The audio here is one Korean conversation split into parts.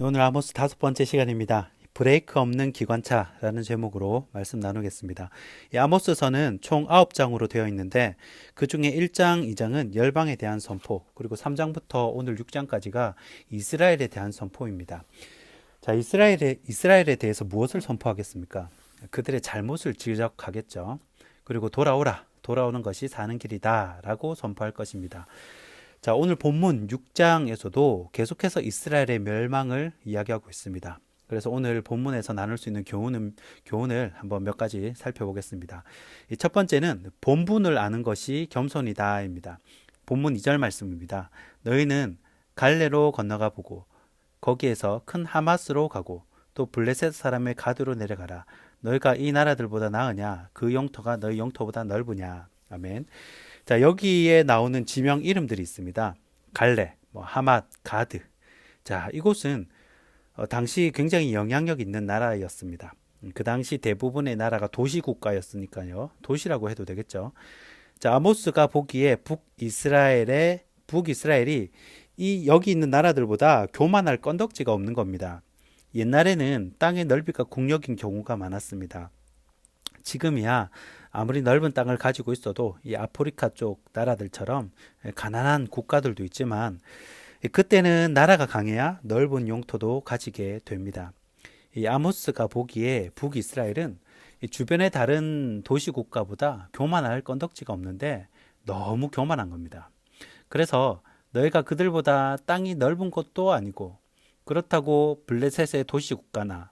오늘 아모스 5번째 시간입니다. 브레이크 없는 기관차라는 제목으로 말씀 나누겠습니다. 이 아모스서는 총 9장으로 되어 있는데 그 중에 1장, 2장은 열방에 대한 선포, 그리고 3장부터 오늘 6장까지가 이스라엘에 대한 선포입니다. 자, 이스라엘에 대해서 무엇을 선포하겠습니까? 그들의 잘못을 지적하겠죠. 그리고 돌아오는 것이 사는 길이다 라고 선포할 것입니다. 자, 오늘 본문 6장에서도 계속해서 이스라엘의 멸망을 이야기하고 있습니다. 그래서 오늘 본문에서 나눌 수 있는 교훈을 한번 몇 가지 살펴보겠습니다. 첫 번째는 본분을 아는 것이 겸손이다입니다. 본문 2절 말씀입니다. 너희는 갈레로 건너가 보고 거기에서 큰 하마스로 가고 또 블레셋 사람의 가드로 내려가라. 너희가 이 나라들보다 나으냐? 그 영토가 너희 영토보다 넓으냐? 아멘. 자, 여기에 나오는 지명 이름들이 있습니다. 갈레, 하맛, 가드. 자, 이곳은 당시 굉장히 영향력 있는 나라였습니다. 그 당시 대부분의 나라가 도시국가였으니까요. 도시라고 해도 되겠죠. 자, 아모스가 보기에 북이스라엘이 여기 있는 나라들보다 교만할 건덕지가 없는 겁니다. 옛날에는 땅의 넓이가 국력인 경우가 많았습니다. 지금이야 아무리 넓은 땅을 가지고 있어도 이 아프리카 쪽 나라들처럼 가난한 국가들도 있지만 그때는 나라가 강해야 넓은 영토도 가지게 됩니다. 이 아모스가 보기에 북이스라엘은 이 주변의 다른 도시 국가보다 교만할 건덕지가 없는데 너무 교만한 겁니다. 그래서 너희가 그들보다 땅이 넓은 것도 아니고 그렇다고 블레셋의 도시 국가나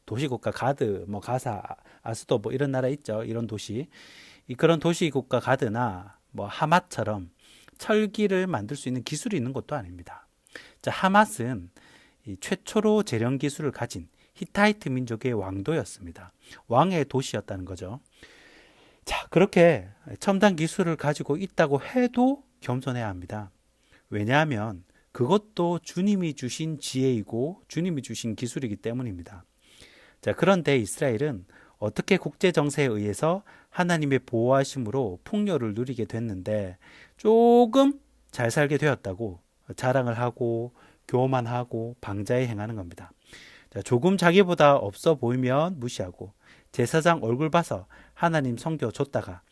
도시국가 가드, 가사, 아스도 이런 나라 있죠. 이런 도시. 그런 도시국가 가드나 하맛처럼 철기를 만들 수 있는 기술이 있는 것도 아닙니다. 자, 하맛은 이 최초로 재련 기술을 가진 히타이트 민족의 왕도였습니다. 왕의 도시였다는 거죠. 자, 그렇게 첨단 기술을 가지고 있다고 해도 겸손해야 합니다. 왜냐하면 그것도 주님이 주신 지혜이고 주님이 주신 기술이기 때문입니다. 자, 그런데 이스라엘은 어떻게 국제 정세에 의해서 하나님의 보호하심으로 풍요를 누리게 됐는데 조금 잘 살게 되었다고 자랑을 하고 교만하고 방자에 행하는 겁니다. 자, 조금 자기보다 없어 보이면 무시하고 제사장 얼굴 봐서 하나님 섬겨 줬다가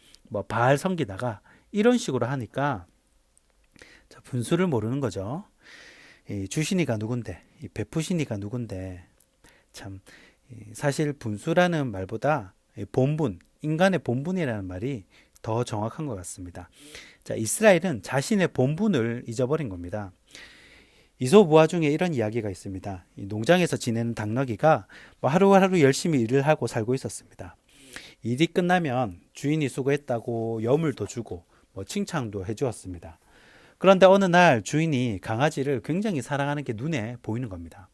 바알 섬기다가 이런 식으로 하니까 자, 분수를 모르는 거죠. 이 주신이가 누군데, 이 베푸신이가 누군데 참. 사실 분수라는 말보다 본분, 인간의 본분이라는 말이 더 정확한 것 같습니다. 자, 이스라엘은 자신의 본분을 잊어버린 겁니다. 이솝우화 중에 이런 이야기가 있습니다. 이 농장에서 지내는 닭너기가 하루하루 열심히 일을 하고 살고 있었습니다. 일이 끝나면 주인이 수고했다고 여물도 주고 칭찬도 해주었습니다. 그런데 어느 날 주인이 강아지를 굉장히 사랑하는 게 눈에 보이는 겁니다.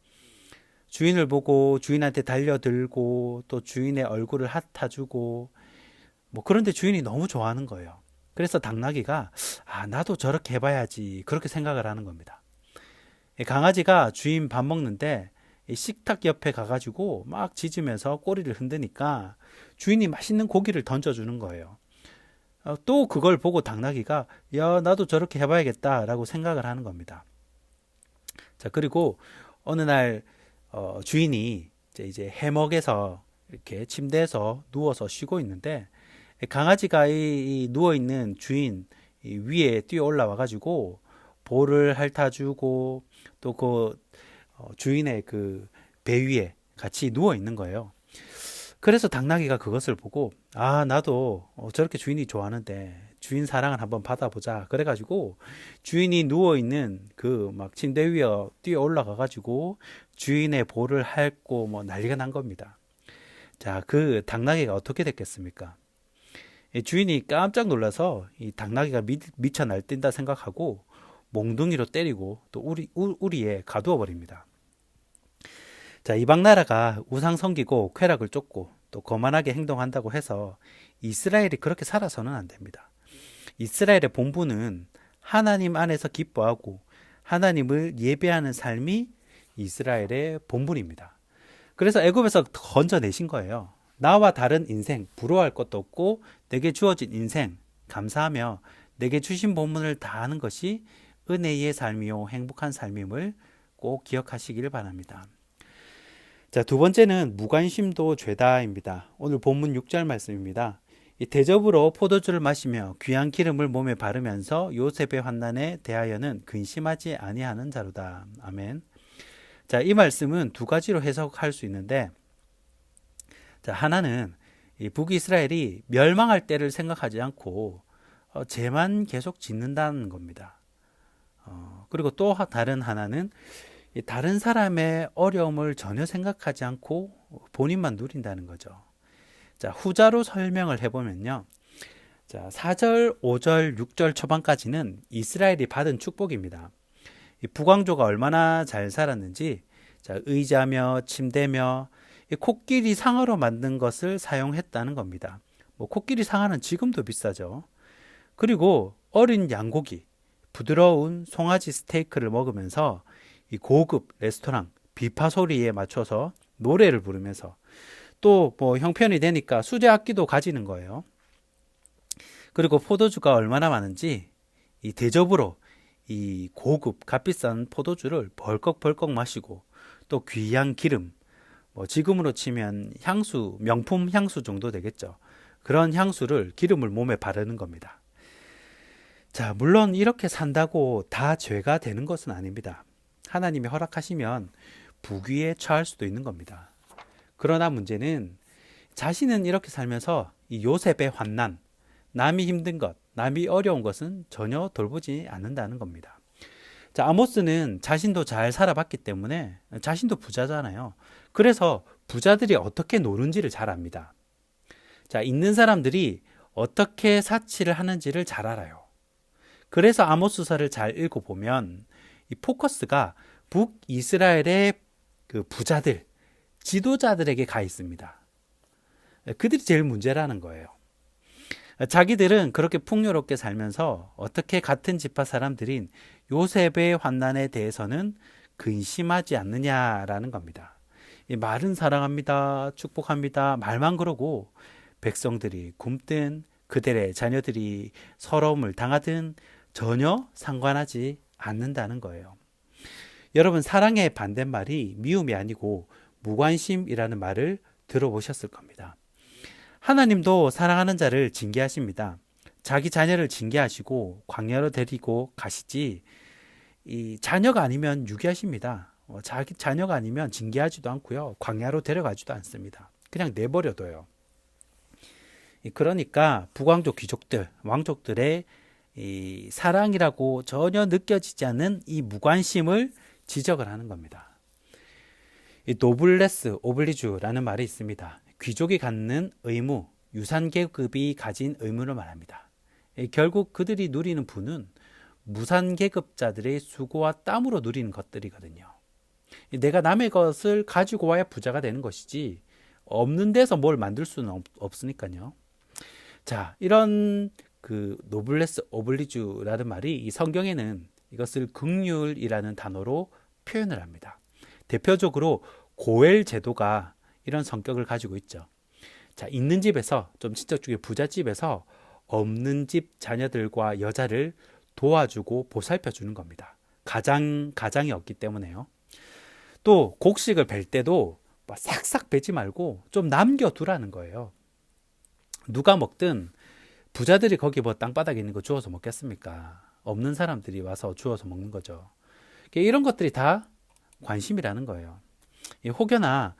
주인을 보고 주인한테 달려들고 또 주인의 얼굴을 핫타주고 그런데 주인이 너무 좋아하는 거예요. 그래서 당나귀가 나도 저렇게 해봐야지 그렇게 생각을 하는 겁니다. 강아지가 주인 밥 먹는데 식탁 옆에 가가지고 막 짖으면서 꼬리를 흔드니까 주인이 맛있는 고기를 던져주는 거예요. 또 그걸 보고 당나귀가 야 나도 저렇게 해봐야겠다라고 생각을 하는 겁니다. 자, 그리고 어느 날 주인이 이제 해먹에서 이렇게 침대에서 누워서 쉬고 있는데 강아지가 이 누워 있는 주인 위에 뛰어 올라와 가지고 볼을 핥아주고 또 그 주인의 그 배 위에 같이 누워 있는 거예요. 그래서 당나귀가 그것을 보고 나도 저렇게 주인이 좋아하는데 주인 사랑을 한번 받아보자. 그래가지고 주인이 누워있는 그 막 침대 위에 뛰어 올라가가지고 주인의 볼을 핥고 난리가 난 겁니다. 자, 그 당나귀가 어떻게 됐겠습니까? 주인이 깜짝 놀라서 이 당나귀가 미쳐 날뛴다 생각하고 몽둥이로 때리고 또 우리에 가두어 버립니다. 자, 이방 나라가 우상 섬기고 쾌락을 쫓고 또 거만하게 행동한다고 해서 이스라엘이 그렇게 살아서는 안 됩니다. 이스라엘의 본분은 하나님 안에서 기뻐하고 하나님을 예배하는 삶이 이스라엘의 본분입니다. 그래서 애굽에서 건져내신 거예요. 나와 다른 인생, 부러워할 것도 없고 내게 주어진 인생, 감사하며 내게 주신 본분을 다하는 것이 은혜의 삶이요 행복한 삶임을 꼭 기억하시길 바랍니다. 자, 두 번째는 무관심도 죄다입니다. 오늘 본문 6절 말씀입니다. 이 대접으로 포도주를 마시며 귀한 기름을 몸에 바르면서 요셉의 환난에 대하여는 근심하지 아니하는 자로다. 아멘. 자, 이 말씀은 두 가지로 해석할 수 있는데, 자, 하나는 이 북이스라엘이 멸망할 때를 생각하지 않고 죄만 계속 짓는다는 겁니다. 그리고 또 다른 하나는 다른 사람의 어려움을 전혀 생각하지 않고 본인만 누린다는 거죠. 자, 후자로 설명을 해보면요. 자, 4절, 5절, 6절 초반까지는 이스라엘이 받은 축복입니다. 이 북왕조가 얼마나 잘 살았는지, 자, 의자며 침대며 이 코끼리 상어로 만든 것을 사용했다는 겁니다. 뭐 코끼리 상어는 지금도 비싸죠. 그리고 어린 양고기, 부드러운 송아지 스테이크를 먹으면서 이 고급 레스토랑 비파 소리에 맞춰서 노래를 부르면서 또 뭐 형편이 되니까 수제 악기도 가지는 거예요. 그리고 포도주가 얼마나 많은지 이 대접으로 이 고급 값비싼 포도주를 벌컥벌컥 마시고 또 귀한 기름, 뭐 지금으로 치면 향수, 명품 향수 정도 되겠죠. 그런 향수를 기름을 몸에 바르는 겁니다. 자, 물론 이렇게 산다고 다 죄가 되는 것은 아닙니다. 하나님이 허락하시면 부귀에 처할 수도 있는 겁니다. 그러나 문제는 자신은 이렇게 살면서 이 요셉의 환난, 남이 힘든 것, 남이 어려운 것은 전혀 돌보지 않는다는 겁니다. 자, 아모스는 자신도 잘 살아봤기 때문에 자신도 부자잖아요. 그래서 부자들이 어떻게 노는지를 잘 압니다. 자, 있는 사람들이 어떻게 사치를 하는지를 잘 알아요. 그래서 아모스서를 잘 읽어보면 이 포커스가 북이스라엘의 그 부자들, 지도자들에게 가 있습니다. 그들이 제일 문제라는 거예요. 자기들은 그렇게 풍요롭게 살면서 어떻게 같은 지파 사람들인 요셉의 환난에 대해서는 근심하지 않느냐라는 겁니다. 말은 사랑합니다, 축복합니다, 말만 그러고 백성들이 굶든 그들의 자녀들이 서러움을 당하든 전혀 상관하지 않는다는 거예요. 여러분, 사랑의 반대말이 미움이 아니고 무관심이라는 말을 들어보셨을 겁니다. 하나님도 사랑하는 자를 징계하십니다. 자기 자녀를 징계하시고 광야로 데리고 가시지 이 자녀가 아니면 유기하십니다. 자기 자녀가 아니면 징계하지도 않고요. 광야로 데려가지도 않습니다. 그냥 내버려둬요. 그러니까 북왕족 귀족들, 왕족들의 이 사랑이라고 전혀 느껴지지 않는 이 무관심을 지적을 하는 겁니다. 이 노블레스 오블리주라는 말이 있습니다. 귀족이 갖는 의무, 유산계급이 가진 의무를 말합니다. 결국 그들이 누리는 부는 무산계급자들의 수고와 땀으로 누리는 것들이거든요. 내가 남의 것을 가지고 와야 부자가 되는 것이지 없는 데서 뭘 만들 수는 없으니까요. 자, 이런 그 노블레스 오블리주라는 말이 이 성경에는 이것을 긍휼이라는 단어로 표현을 합니다. 대표적으로 고엘 제도가 이런 성격을 가지고 있죠. 자, 있는 집에서 좀 친척 중에 부잣집에서 없는 집 자녀들과 여자를 도와주고 보살펴 주는 겁니다. 가장이 없기 때문에요. 또 곡식을 벨 때도 싹싹 베지 말고 좀 남겨두라는 거예요. 누가 먹든 부자들이 거기 뭐 땅바닥에 있는 거 주워서 먹겠습니까? 없는 사람들이 와서 주워서 먹는 거죠. 이런 것들이 다 관심이라는 거예요. 혹여나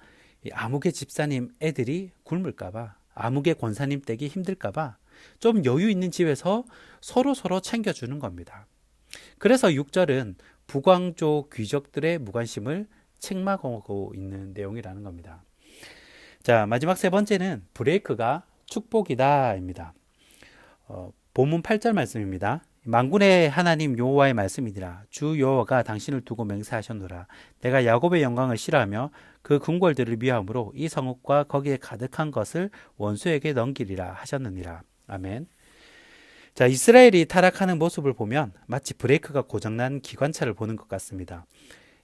아무개 집사님 애들이 굶을까봐, 아무개 권사님 댁이 힘들까봐 좀 여유 있는 집에서 서로 챙겨주는 겁니다. 그래서 6절은 북왕족 귀족들의 무관심을 책망하고 있는 내용이라는 겁니다. 자, 마지막 세 번째는 브레이크가 축복이다입니다. 본문 8절 말씀입니다. 만군의 하나님 여호와의 말씀이니라. 주 여호와가 당신을 두고 맹세하셨노라. 내가 야곱의 영광을 싫어하며 그 궁궐들을 미워함으로 이 성읍과 거기에 가득한 것을 원수에게 넘기리라 하셨느니라. 아멘. 자, 이스라엘이 타락하는 모습을 보면 마치 브레이크가 고장난 기관차를 보는 것 같습니다.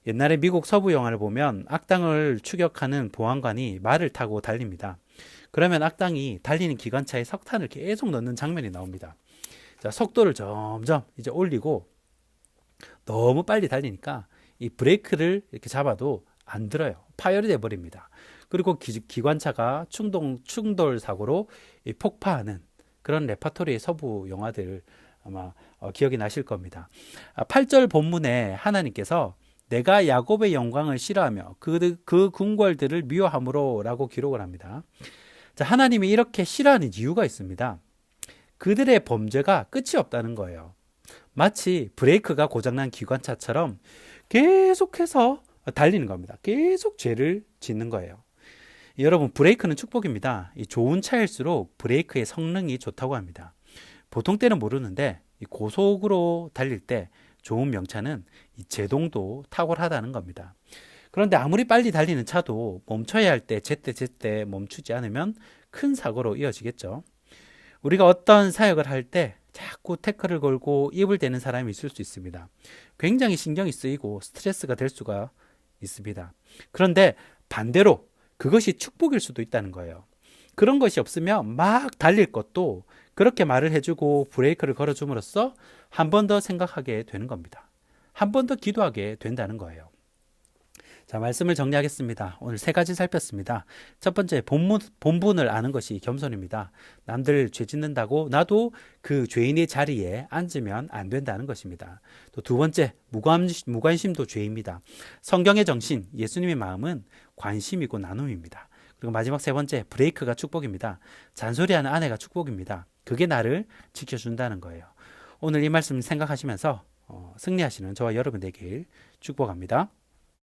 옛날에 미국 서부 영화를 보면 악당을 추격하는 보안관이 말을 타고 달립니다. 그러면 악당이 달리는 기관차에 석탄을 계속 넣는 장면이 나옵니다. 자, 속도를 점점 이제 올리고 너무 빨리 달리니까 이 브레이크를 이렇게 잡아도 안 들어요. 파열이 돼 버립니다. 그리고 기관차가 충돌 사고로 폭파하는 그런 레파토리의 서부 영화들 아마 기억이 나실 겁니다. 8절 본문에 하나님께서 내가 야곱의 영광을 싫어하며 그 궁궐들을 미워함으로 라고 기록을 합니다. 자, 하나님이 이렇게 싫어하는 이유가 있습니다. 그들의 범죄가 끝이 없다는 거예요. 마치 브레이크가 고장난 기관차처럼 계속해서 달리는 겁니다. 계속 죄를 짓는 거예요. 여러분, 브레이크는 축복입니다. 이 좋은 차일수록 브레이크의 성능이 좋다고 합니다. 보통 때는 모르는데 고속으로 달릴 때 좋은 명차는 이 제동도 탁월하다는 겁니다. 그런데 아무리 빨리 달리는 차도 멈춰야 할 때 제때 멈추지 않으면 큰 사고로 이어지겠죠. 우리가 어떤 사역을 할 때 자꾸 태클을 걸고 입을 대는 사람이 있을 수 있습니다. 굉장히 신경이 쓰이고 스트레스가 될 수가 있습니다. 그런데 반대로 그것이 축복일 수도 있다는 거예요. 그런 것이 없으면 막 달릴 것도 그렇게 말을 해주고 브레이크를 걸어줌으로써 한 번 더 생각하게 되는 겁니다. 한 번 더 기도하게 된다는 거예요. 자, 말씀을 정리하겠습니다. 오늘 세 가지 살폈습니다. 첫 번째, 본분을 아는 것이 겸손입니다. 남들 죄 짓는다고 나도 그 죄인의 자리에 앉으면 안 된다는 것입니다. 또 두 번째, 무관심도 죄입니다. 성경의 정신, 예수님의 마음은 관심이고 나눔입니다. 그리고 마지막 세 번째, 브레이크가 축복입니다. 잔소리하는 아내가 축복입니다. 그게 나를 지켜준다는 거예요. 오늘 이 말씀 생각하시면서 승리하시는 저와 여러분 되길 축복합니다.